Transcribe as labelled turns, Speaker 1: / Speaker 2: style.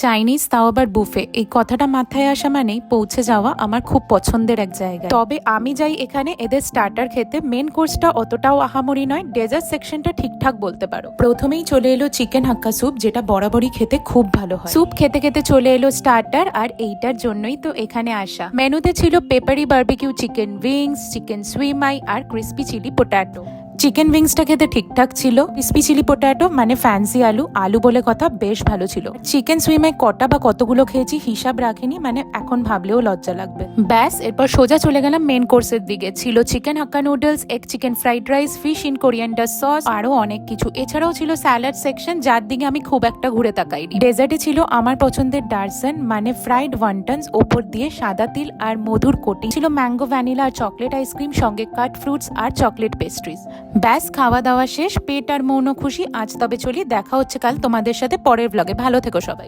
Speaker 1: Chinese তাও আবার buffet, এই কথাটা মাথায় আসা মানেই পৌঁছে যাওয়া আমার খুব পছন্দের এক জায়গা। তবে আমি যাই এখানে এদের স্টার্টার খেতে, মেন কোর্সটা অতটাও আহামরি নয়, ডেজার্ট সেকশনটা ঠিকঠাক বলতে পারো। প্রথমেই চলে এলো চিকেন হাক্কা স্যুপ, যেটা বরাবরই খেতে খুব ভালো হয়। স্যুপ খেতে খেতে চলে এলো স্টার্টার, আর এইটার জন্যই তো এখানে আসা। মেনুতে ছিল পেপারি বারবিকিউ চিকেন উইংস, চিকেন সুইমাই আর ক্রিস্পি চিলি পোট্যাটো। চিকেন উইংসটা খেতে ঠিকঠাক ছিল। ক্রিসপি চিলি পোট্যাটো মানে ফ্যান্সি আলু, আলু বলে কথা, বেশ ভালো ছিল। চিকেন সুইমে কটা বা কতগুলো খেয়েছি হিসাব রাখিনি, মানে এখন ভাবলেও লজ্জা লাগবে। ব্যাস, এরপর সোজা চলে গেলাম মেন কোর্সের দিকে। ছিল chicken hakka noodles, egg chicken fried rice, fish in coriander sauce, আরো অনেক কিছু। এছাড়াও ছিল স্যালাড সেকশন, যার দিকে আমি খুব একটা ঘুরে তাকাইনি। ডেজার্টে ছিল আমার পছন্দের ডারসান মানে ফ্রাইড ওয়ান্টনস, ওপর দিয়ে সাদা তিল আর মধুর কোটিং। ছিল ম্যাঙ্গো ভ্যানিলা আর চকলেট আইসক্রিম, সঙ্গে কাট ফ্রুটস আর চকলেট পেস্ট্রিজ। ব্যাস, খাওয়া দাওয়া শেষ, পেট আর মৌন খুশি। আজ তবে চলি, দেখা হচ্ছে কাল তোমাদের সাথে পরের ব্লগে। ভালো থেকো সবাই।